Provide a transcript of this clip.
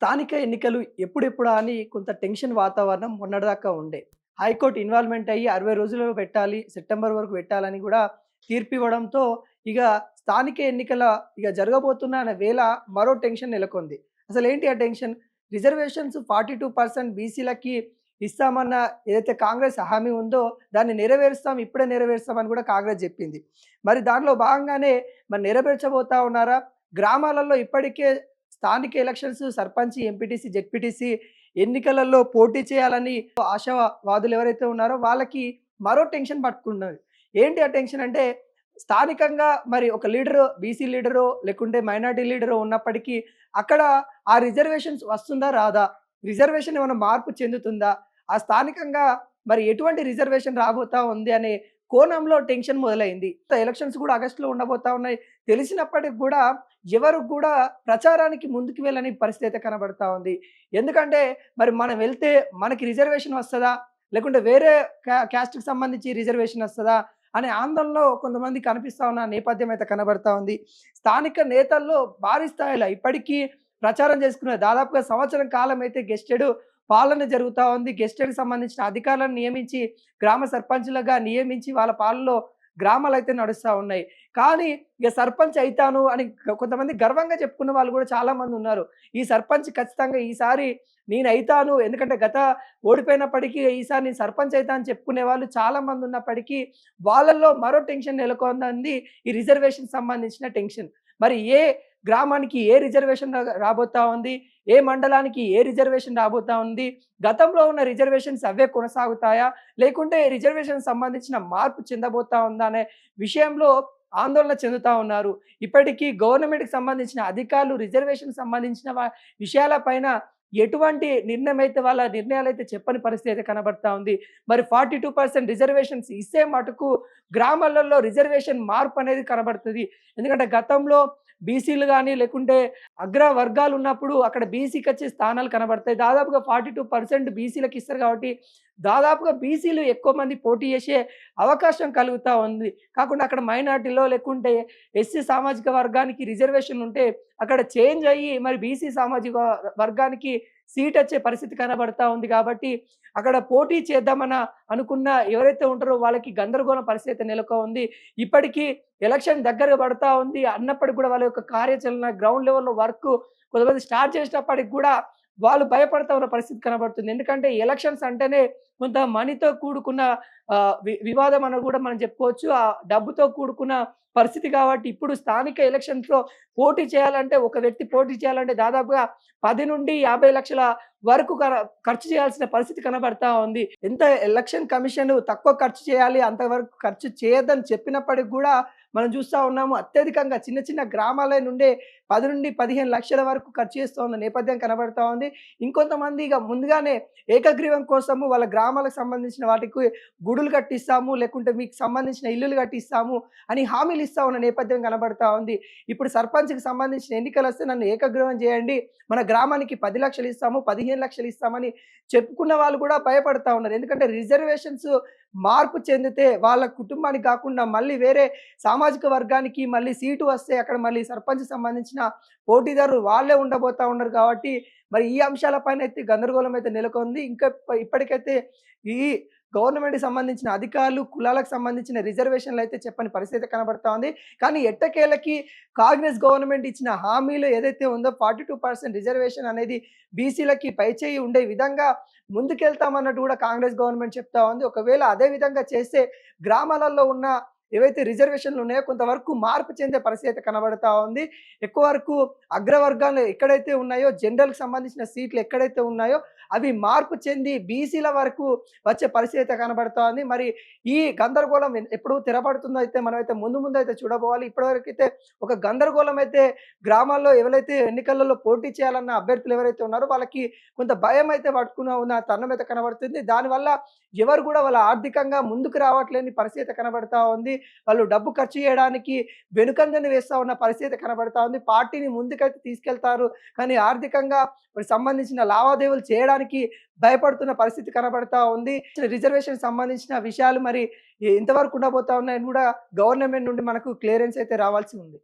స్థానిక ఎన్నికలు ఎప్పుడెప్పుడా అని కొంత టెన్షన్ వాతావరణం మొన్నటిదాకా ఉండే. హైకోర్టు ఇన్వాల్వ్‌మెంట్ అయ్యి 60 రోజులలో పెట్టాలి, సెప్టెంబర్ వరకు పెట్టాలని గూడా తీర్పివ్వడంతో ఇగ స్థానిక ఎన్నికల జరగబోతున్న అనే వేళ మరో టెన్షన్ నెలకొంది. అసలేంటి ఆ టెన్షన్? రిజర్వేషన్స్ 42% బీసీలకి ఇస్తామన్న ఏదైతే కాంగ్రెస్ హామీ ఉందో దాన్ని నెరవేరుస్తాం, ఇప్పుడే నెరవేరుస్తాం అని గూడా కాంగ్రెస్ జెప్పింది. మరి దాంట్లో భాగంగానే మరి నెరవేర్చబోతా ఉన్నారా? గ్రామాలలో ఇప్పటికే స్థానిక ఎలక్షన్స్ సర్పంచ్, ఎంపీటీసీ, జెడ్పీటీసీ ఎన్నికలలో పోటీ చేయాలని ఆశావాదులు ఎవరైతే ఉన్నారో వాళ్ళకి మరో టెన్షన్ పట్టుకున్నది. ఏంటి ఆ టెన్షన్ అంటే స్థానికంగా మరి ఒక లీడరు, బీసీ లీడరో లేకుంటే మైనారిటీ లీడరో ఉన్నప్పటికీ అక్కడ ఆ రిజర్వేషన్స్ వస్తుందా? రాదా? రిజర్వేషన్ ఏమైనా మార్పు చెందుతుందా? ఆ స్థానికంగా మరి ఎటువంటి రిజర్వేషన్ రాబోతా ఉంది అనే కోణంలో టెన్షన్ మొదలైంది. ఎలక్షన్స్ కూడా ఆగస్టులో ఉండబోతా ఉన్నాయి. తెలిసినప్పటికి గూడా ఎవరు కూడా ప్రచారానికి ముందుకు వెళ్ళని పరిస్థితి అయితే కనబడతా ఉంది. ఎందుకంటే మరి మనం వెళ్తే మనకి రిజర్వేషన్ వస్తదా? లేకుంటే వేరే క్యాస్ట్‌కి సంబంధించి రిజర్వేషన్ వస్తదా? అనే ఆందోళనలో కొంతమంది కనిపిస్తా ఉన్న నేపథ్యం అయితే కనబడతా ఉంది. స్థానిక నేతల్లో భారీ స్థాయిలో ఇప్పటికీ ప్రచారం చేసుకున్నారు. దాదాపుగా సంవత్సరం కాలం అయితే గెస్టెడ్ పాలన జరుగుతా ఉంది. గెస్టెడ్‌కి సంబంధించిన అధికారులను నియమించి, గ్రామ సర్పంచులుగా నియమించి వాళ్ళ పాలనలో గ్రామాలైతే నడుస్తా ఉన్నాయి. కానీ ఇక సర్పంచ్ అయితాను అని కొంతమంది గర్వంగా చెప్పుకున్న వాళ్ళు కూడా చాలామంది ఉన్నారు. ఈ సర్పంచ్ ఖచ్చితంగా ఈసారి నేనైతాను. ఎందుకంటే ఓడిపోయినప్పటికీ ఈసారి నేను సర్పంచ్ అయితా అని చెప్పుకునే వాళ్ళు చాలామంది ఉన్నప్పటికీ వాళ్ళల్లో మరో టెన్షన్ నెలకొందంది ఈ రిజర్వేషన్‌కి సంబంధించిన టెన్షన్. మరి ఏ గ్రామానికి ఏ రిజర్వేషన్ రాబోతా ఉంది? ఏ మండలానికి ఏ రిజర్వేషన్ రాబోతా ఉంది? గతంలో ఉన్న రిజర్వేషన్స్ అవే కొనసాగుతాయా? లేకుంటే రిజర్వేషన్‌కి సంబంధించిన మార్పు చెందబోతా ఉందా అనే విషయంలో ఆందోళన చెందుతా ఉన్నారు. ఇప్పటికీ గవర్నమెంట్‌కి సంబంధించిన అధికారులు రిజర్వేషన్‌కి సంబంధించిన విషయాల పైన ఎటువంటి నిర్ణయమైతే వాళ్ళ నిర్ణయాలైతే చెప్పని పరిస్థితి అయితే కనబడతా ఉంది. మరి 42% రిజర్వేషన్స్ ఇస్తే మటుకు గ్రామాలలో రిజర్వేషన్ మార్పు అనేది కనబడుతది. ఎందుకంటే గతంలో బీసీలు గాని లేకుంటే అగ్ర వర్గాలు ఉన్నప్పుడు అక్కడ బీసీకొచ్చే స్థానాలు కనబడతాయి. దాదాపుగా 42% బీసీలకి ఇస్తారు కాబట్టి దాదాపుగా బీసీలు ఎక్కువ మంది పోటీ చేసే అవకాశం కలుగుతా ఉంది. కాకుండా అక్కడ మైనారిటీలో లేకుంటే ఎస్సీ సామాజిక వర్గానికి రిజర్వేషన్ ఉంటే అక్కడ చేంజ్ అయ్యి మరి బీసీ సామాజిక వర్గానికి సీట్ వచ్చే పరిస్థితి కనబడతా ఉంది కాబట్టి అక్కడ పోటీ చేద్దామని అనుకున్న ఎవరైతే ఉంటారో వాళ్ళకి గందరగోళం పరిస్థితి నెలకొంది. ఇప్పటికీ ఎలక్షన్ దగ్గర పడతా ఉంది అన్నప్పటికి కూడా వాళ్ళ యొక్క కార్యాచరణ గ్రౌండ్ లెవెల్‌లో వర్క్ కొంతమంది స్టార్ట్ చేసినప్పటికి కూడా వాళ్ళు భయపడతా ఉన్న పరిస్థితి కనబడుతుంది. ఎందుకంటే ఎలక్షన్స్ అంటేనే కొంత మనీతో కూడుకున్న వివాదం అని కూడా మనం చెప్పుకోవచ్చు. ఆ డబ్బుతో కూడుకున్న పరిస్థితి కాబట్టి ఇప్పుడు స్థానిక ఎలక్షన్స్‌లో పోటీ చేయాలంటే ఒక వ్యక్తి పోటీ చేయాలంటే దాదాపుగా 10-50 లక్షల వరకు ఖర్చు చేయాల్సిన పరిస్థితి కనబడతా ఉంది. ఎంత ఎలక్షన్ కమిషన్ తక్కువ ఖర్చు చేయాలి, అంతవరకు ఖర్చు చేయొద్దని చెప్పినప్పటికి గూడా మనం చూస్తా ఉన్నాము. అత్యధికంగా చిన్న చిన్న గ్రామాల నుండే 10-15 లక్షల వరకు ఖర్చు చేస్తూ ఉన్న నేపథ్యం కనబడతా ఉంది. ఇంకొంతమంది ఇగ ముందుగానే ఏకగ్రీవం కోసము వాళ్ళ గ్రామాలకు సంబంధించిన వాటికి గుడులు కట్టిస్తాము, లేకుంటే మీకు సంబంధించిన ఇల్లులు కట్టిస్తాము అని హామీలు ఇస్తా ఉన్న నేపథ్యం కనబడతా ఉంది. ఇప్పుడు సర్పంచ్‌కి సంబంధించిన ఎన్నికలొస్తే నన్ను ఏకగ్రీవం చేయండి. మన గ్రామానికి 10 లక్షలు ఇస్తాము, 15 లక్షలు ఇస్తామని చెప్పుకున్న వాళ్ళు కూడా భయపడతా ఉన్నారు. ఎందుకంటే రిజర్వేషన్స్ మార్పు చెందితే వాళ్ళ కుటుంబానికి కాకుండా మళ్ళీ వేరే సామాజిక వర్గానికి మళ్ళీ సీటు వస్తే అక్కడ మళ్ళీ సర్పంచ్‌కి సంబంధించిన పోటీదారులు వాళ్ళే ఉండబోతా ఉన్నారు కాబట్టి మరి ఈ అంశాల పైన అయితే గందరగోళం అయితే నెలకొంది. ఇంకా ఇప్పటికైతే ఈ గవర్నమెంట్‌కి సంబంధించిన అధికారులు, కులాలకు సంబంధించిన రిజర్వేషన్‌లు అయితే చెప్పని పరిస్థితి కనబడతా ఉంది. కానీ ఎట్టకేలకి కాంగ్రెస్ గవర్నమెంట్ ఇచ్చిన హామీలు ఏదైతే ఉందో 42% రిజర్వేషన్ అనేది బీసీలకి పైచేయి ఉండే విధంగా ముందుకెళ్తామన్నట్టు కూడా కాంగ్రెస్ గవర్నమెంట్ చెప్తా ఉంది. ఒకవేళ అదే విధంగా చేస్తే గ్రామాలలో ఉన్న ఏవైతే రిజర్వేషన్‌లు ఉన్నాయో కొంతవరకు మార్పు చెందే పరిస్థితి అయితే కనబడతా ఉంది. ఎక్కువ వరకు అగ్రవర్గాలు ఎక్కడైతే ఉన్నాయో జనరల్‌కి సంబంధించిన సీట్లు ఎక్కడైతే ఉన్నాయో అవి మార్పు చెంది బీసీల వరకు వచ్చే పరిస్థితి అయితే కనబడతా ఉంది. మరి ఈ గందరగోళం ఎప్పుడు తెరపడుతుందో అయితే మనమైతే ముందైతే చూడబోవాలి. ఇప్పటివరకైతే ఒక గందరగోళం అయితే గ్రామాల్లో ఎవరైతే ఎన్నికలలో పోటీ చేయాలన్న అభ్యర్థులు ఎవరైతే ఉన్నారో వాళ్ళకి కొంత భయం అయితే ఉన్న తరుణం అయితే కనబడుతుంది. దానివల్ల ఎవరు కూడా వాళ్ళ ఆర్థికంగా ముందుకు రావట్లేని పరిస్థితి కనబడతా ఉంది. వాళ్ళు డబ్బు ఖర్చు చేయడానికి వెనుకంజని వేస్తా ఉన్న పరిస్థితి కనబడతా ఉంది. పార్టీని ముందుకైతే తీసుకెళ్తారు. కానీ ఆర్థికంగా మరి సంబంధించిన లావాదేవీలు చేయడానికి భయపడుతున్న పరిస్థితి కనబడతా ఉంది. రిజర్వేషన్ సంబంధించిన విషయాలు మరి ఎంతవరకు ఉండబోతా ఉన్నాయని కూడా గవర్నమెంట్ నుండి మనకు క్లియరెన్స్ అయితే రావాల్సి ఉంది.